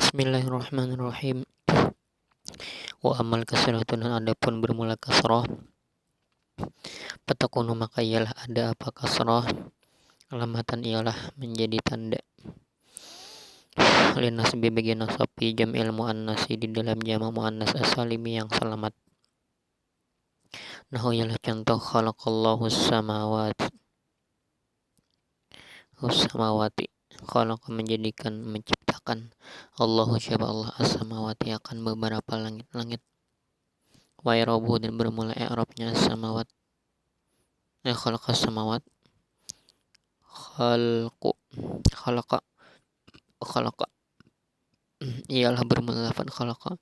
Bismillahirrahmanirrahim. Wa amal kasratun, adapun bermula kasrah, fatakunu maka ialah ada apa kasrah, alamatan ialah menjadi tanda, linasbi bagi nasabi jam'il muannasi di dalam jamak muannas as-salimi yang selamat. Nahu ialah contoh khalaqallahu samawati, khalaqa menjadikan, menciptakan, Allahu siapa Allah, as-samawati akan beberapa langit-langit, wa i'rabu dan bermula i'rabnya samawat, khalaqas samawat, khalqu, khalaqa, khalaqa ialah bermula lafaz khalaqa,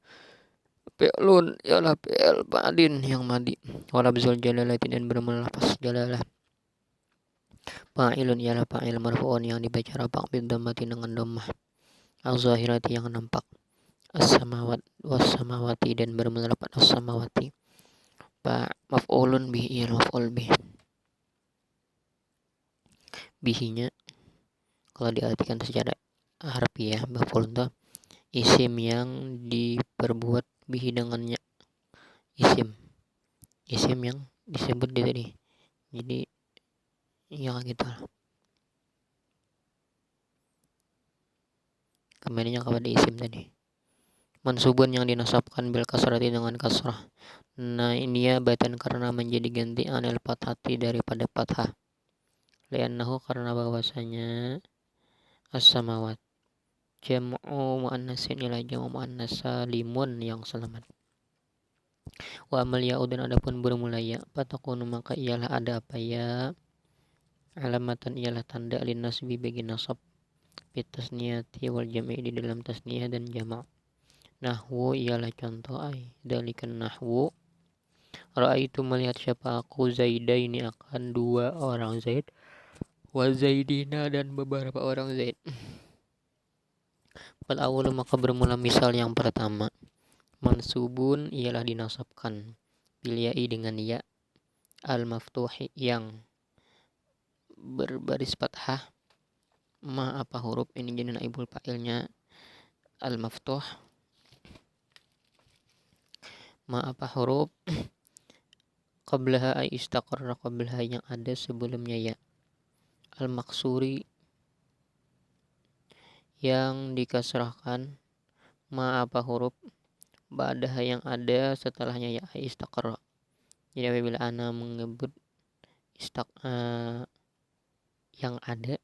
fi'lun ialah fi'il madin yang madi, wa labzul jalalati dan bermula lafaz jalalah, fa'ilun ialah fa'il marfu'un yang dibaca rafa' bid dhammati dengan dhammah, az-zahirati yang nampak, as-samawat was-samawati dan bermula lafaz as-samawati, maf'ulun bihi ialah maf'ul bih, bihinya kalau diartikan secara harfiah maf'ul itu isim yang diperbuat bihi dengannya, isim yang disebut di tadi, jadi ya gitu lah, kembalinya kepada isim tadi. Mansubun yang dinasabkan bil kasrati dengan kasrah, nah ini ya batan karena menjadi ganti anil fathati daripada fathah, li'annahu karena bahwasanya as-samawat jam'u muannasin ila jam'u muannas salimun yang selamat. Wa amal ya'udun adapun bermula ya, fatakunu maka ialah ada apa ya, alamatan ialah tanda lin nasbi bagi nasab, fit tasniyati wal jam'i di dalam tasniyah dan jamak. Nahwu ialah contoh dalikan nahwu, ra'aitu melihat siapa aku, zaidaini akan dua orang zaid, wa zaidina dan beberapa orang zaid. Fal awwalu maka bermula misal yang pertama, mansubun ialah dinasabkan, bil ya'i dengan ya, al maftuhi yang berbaris fathah, ma apa huruf ini jadi naibul fa'ilnya al maftuh, ma apa huruf, qablaha ay istaqarra qablaha yang ada sebelumnya ya, al maksuri yang dikasrahkan, ma apa huruf, ba'daha yang ada setelahnya ya ay istaqarra. Jadi apabila ana menyebut yang ada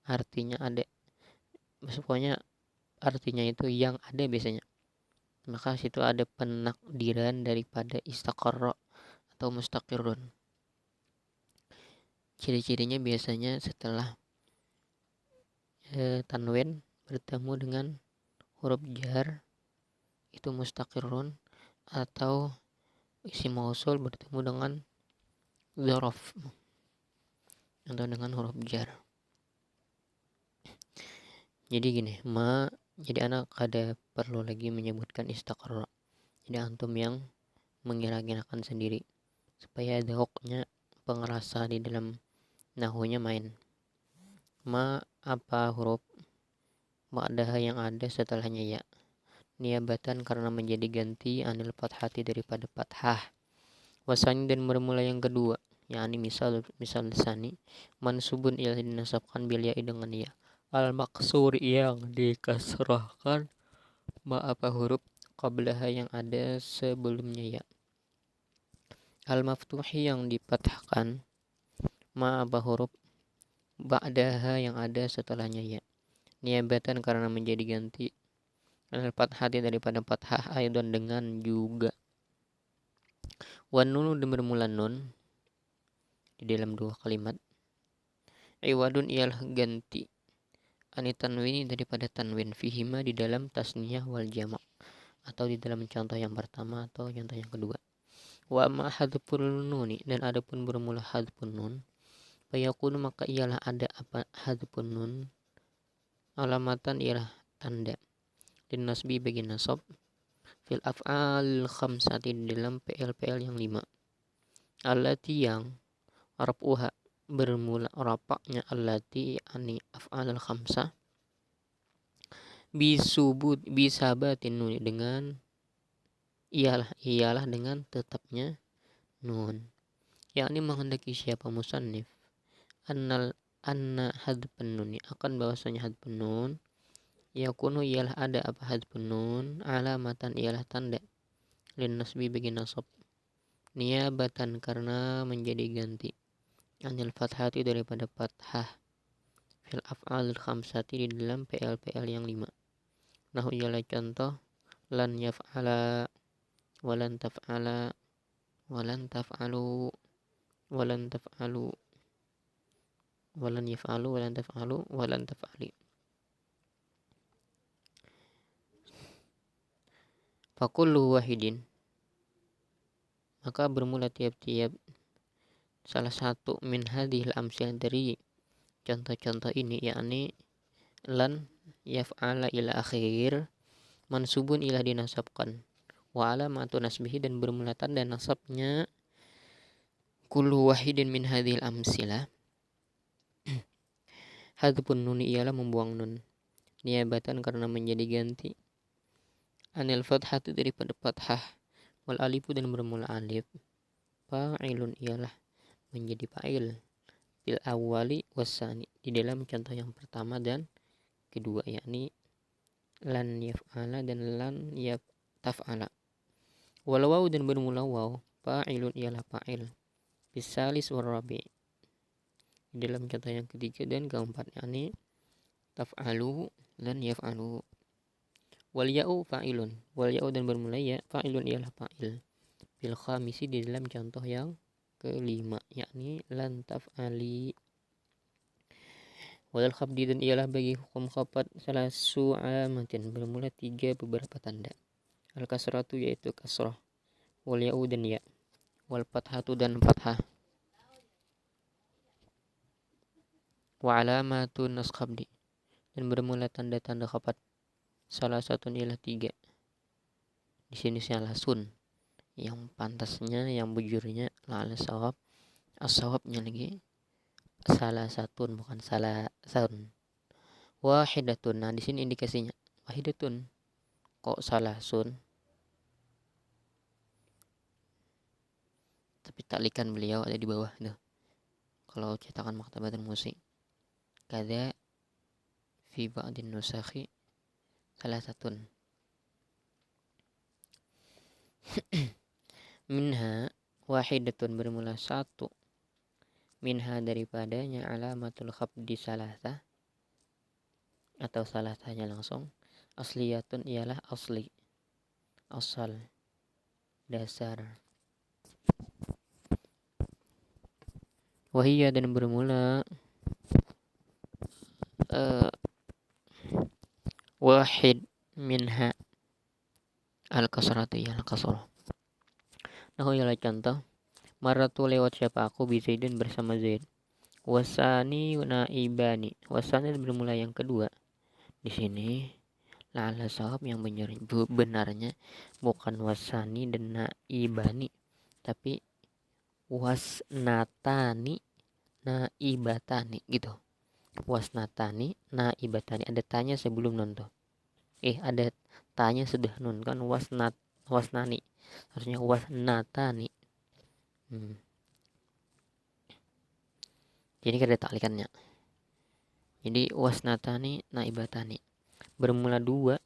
artinya ada, pokoknya artinya itu yang ada biasanya, maka situ ada penakdiran daripada istaqarra atau mustaqirrun. Ciri-cirinya biasanya setelah tanwin bertemu dengan huruf jar itu mustaqirrun, atau isim mausul bertemu dengan dzaraf atau dengan huruf jar. Jadi gini, jadi anak kada perlu lagi menyebutkan istaqarra, jadi antum yang mengira-girakan sendiri supaya ada hoknya pengerasa di dalam nahunya main. Ma apa huruf, ba'daha yang ada setelahnya ya, niabatan karena menjadi ganti anil fathati daripada fathah, wasani dan bermula yang kedua, yakni misal sani, mansubun ialah dinasabkan bil ya'i dengan ya, al maksur yang dikasrahkan, ma apa huruf, qablaha yang ada sebelumnya ya, al maftuhi yang difathahkan, ma apa huruf, ba'daha yang ada setelahnya ya, niabatan karena menjadi ganti anil fathati daripada fathah, aidon dengan juga, wan nunu dan bermula nun di dalam dua kalimat, iwadun ialah ganti ani tanwini daripada tanwin, fihima di dalam tasniyah wal jamak, atau di dalam contoh yang pertama atau contoh yang kedua. Wa ma hadfun nuni dan adapun bermula hadfun nun, fayakunu maka ialah ada apa hadfun nun, alamatan ialah tanda, din nasbi bagi nasab, fil af'al khamsati dalam PL yang 5, allati yang rafuha bermula rapaknya, allati ani af'al khamsah bisabatin nun, dengan ialah dengan tetapnya nun, yakni menghendaki siapa musannif anna hadfun nun, akan bahwasanya hadfun nun yakunu ialah ada apa hadfun nun, alamatan ialah tanda, lin nasbi bagi nasab, niyabatan karena menjadi ganti, anil fathati daripada fathah, fil af'al khamsati di dalam PL yang 5. Nahu ialah contoh lan yaf'ala, walan taf'ala, walan taf'alu, walan taf'alu, walan yaf'alu, walan taf'alu, walan taf'ali. Fakullu wahidin, maka bermula tiap-tiap salah satu min hadhil amsil dari contoh-contoh ini, yakni lan yaf'ala ila akhir, mansubun ila dinasabkan, wa alamatu nasbihi dan bermula tanda nasabnya kullu wahidin min hadhil amsilah, hadpun nuni ialah membuang nun, niyabatan karena menjadi ganti, anil fathati daripada fathah, wal alifu dan bermula alif, fa'ilun ialah menjadi fa'il, bil awwali wasani di dalam contoh yang pertama dan kedua, yakni lan yaf'ala dan lan taf'ala. Wal waw dan bermula waw, fa'ilun ialah fa'il, bisalis warabi di dalam contoh yang ketiga dan keempat, yakni taf'alu lan yaf'alu. Wal ya'u fa'ilun, wal ya'u dan bermula ya, fa'ilun ialah fa'il, bil khamisi di dalam contoh yang kelima, yakni lan taf'ali. Wal khabdi dan ialah bagi hukum khabar salasu amatin, bermula 3 beberapa tanda, al kasratu yaitu kasrah, wal ya'u dan ya, wal fathatu dan fathah, wa alamatun nas khabdi dan bermula tanda-tanda khabar salah satu ialah 3. Di sini salah sun, yang pantasnya, yang bujurnya la'ala sawab, as-sawabnya lagi salah satu bukan salah sun. Wahidatun, nah di sini indikasinya wahidatun, kok salah sun, tapi taklikan beliau ada di bawah tuh. Kalau cetakan Maktabatul Musik, kada fi ba'din nusakhi salah satun. Minha wahidatun bermula 1, minha daripadanya alamatul khabdi salasa atau salasanya langsung, asliyatun ialah asli, asal, dasar, wahiyya dan bermula wahid minha al kasratu ialah kasrah. Nah ialah contoh maratu lewat siapa aku bi Zaidin bersama Zaid, wasani naibani, wasani bermula yang kedua. Di sini la'alla sahab yang benarnya bukan wasani dan naibani, tapi wasnatani naibatani gitu. Wasnatani naibatani, ada tanya sebelum nun tuh. Ada tanya sudah nun kan, wasnani harusnya wasnatani. Jadi ada taklikannya. Jadi wasnatani naibatani bermula 2,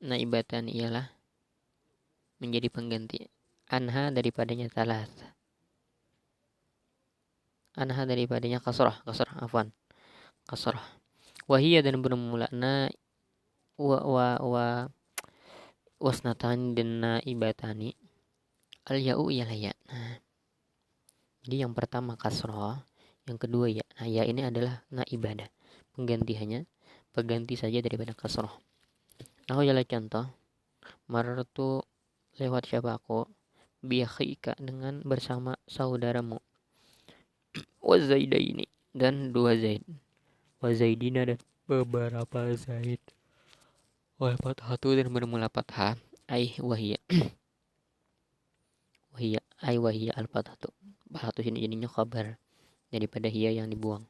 naibatani ialah menjadi pengganti anha daripadanya salas, anha daripadanya kasrah afwan, kasrah. Wahiyya dan bermula na wa wasnatani dan naibatani, al ya'u ialah ya. Jadi yang pertama kasrah, yang kedua ya. Nah ya ini adalah naibadah, pengganti saja daripada kasrah. Nah ialah contoh marartu lewat siapa aku bi akhika dengan bersama saudaramu, wa zaidaini dan 2 zaid, wa zaidina dan beberapa zaid, wal fathatu dan bermula fathah, wahiyya al fathatu. Fathatu ini jadinya khabar daripada hiya yang dibuang.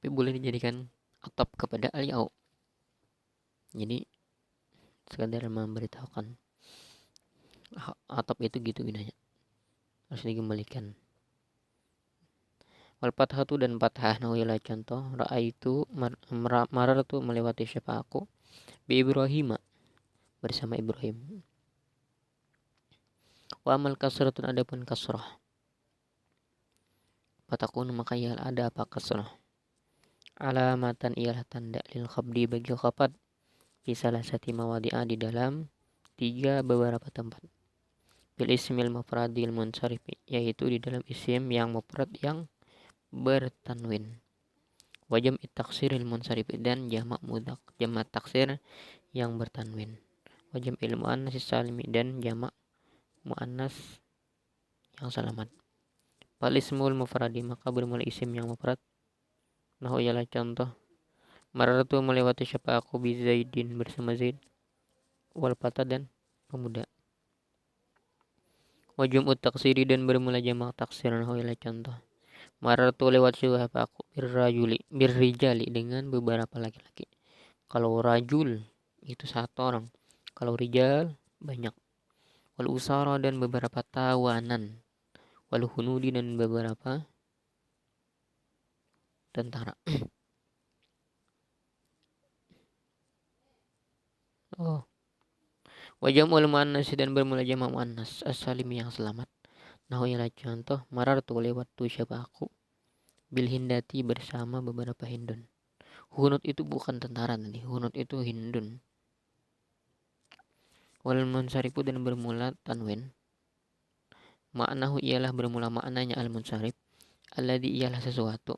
tapi boleh dijadikan atop kepada al-ya'u. Jadi sekadar memberitahukan atop itu gitu gunanya, harus dikembalikan. Wal fathatu dan fathah, nah ialah contoh ra'aitu marartu melewati siapa aku, bi Ibrahim bersama Ibrahim. Wa amal kasratun adapun kasrah, fatakun maka ialah ada apa kasrah, alamatan ialah tanda lil khabdi bagi khafad, fi salasati mawadi'a di dalam 3 beberapa tempat. Bil ismil mufradil munsharif, yaitu di dalam isim yang mufrad yang bertanwin. Wajam taksiril munsharif dan jamak mudzak jamak taksir yang bertanwin. Wajam ilmu muannas salimi dan jamak muannas yang selamat. Fal ismul mufradi maka bermula isim yang mufrad. Nahu ialah contoh marartu melewati siapa aku bi Zaidin bersama Zaid, wal fata dan pemuda. Wajum taksiri dan bermula jamak taksir. Nahu ialah contoh marartu lewat siapa aku birrijali dengan beberapa laki-laki. Kalau rajul itu satu orang, kalau rijal banyak. Wal usara dan beberapa tawanan, wal hunudi dan beberapa tentara. Oh, wajamul muannas dan bermula jamak muannas as-salim yang selamat. Nah, ialah contoh marartu lewat tu siapa aku bil hindati bersama beberapa hindun. Hunut itu bukan tentara tadi, hunut itu hindun. Wal munsarifu dan bermula tanwin. Maknahu ialah bermula maknanya al-munsarif, alladhi ialah sesuatu.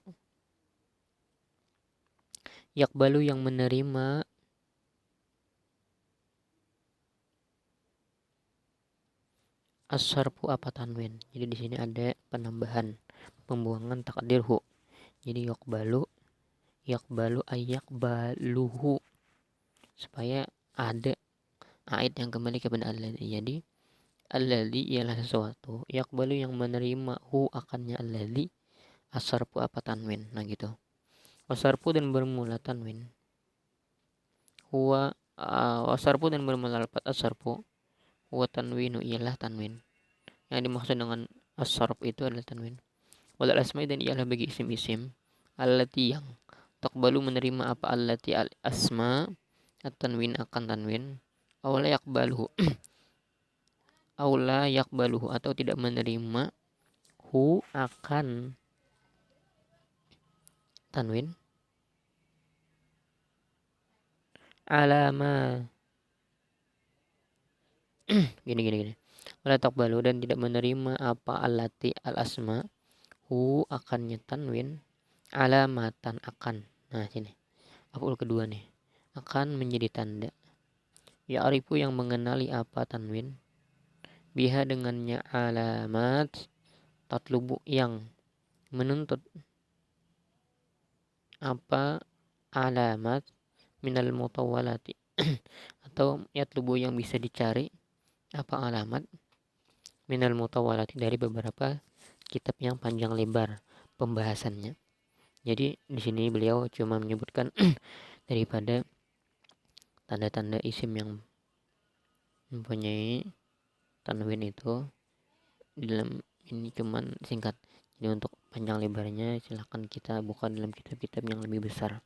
Yakbalu yang menerima as-sarfu apa tanwin. Jadi di sini ada penambahan pembuangan takdir hu. Jadi yakbalu ayakbaluhu, supaya ada ait yang kembali kepada alladhi. Jadi alladhi ialah sesuatu, yakbalu yang menerima hu akannya alladhi, as-sarfu apa tanwin. Nah gitu. Wasarfu dan bermula tanwin. Huwa wasarfu dan bermula alfat as-sarfu. Huwa tanwinu ialah tanwin. Yang dimaksud dengan as-sarf itu adalah tanwin. Wal asma'i dan ialah bagi isim-isim allati yang takbalu menerima apa allati al asma at-tanwin akan tanwin, aula yakbaluhu aula yakbaluhu atau tidak menerima hu akan tanwin, alama gini wala takbalu dan tidak menerima apa allati al asma hu akannya tanwin, alamatan akan. Nah sini aful kedua nih, akan menjadi tanda. Ya arifu yang mengenali apa tanwin, biha dengannya alamat, tatlubu yang menuntut apa alamat, minal mutawwalati atau yatlubu yang bisa dicari apa alamat, minal mutawwalati dari beberapa kitab yang panjang lebar pembahasannya. Jadi di sini beliau cuma menyebutkan daripada tanda-tanda isim yang mempunyai tanwin itu di dalam ini cuman singkat. Jadi untuk panjang lebarnya silahkan kita buka dalam kitab-kitab yang lebih besar.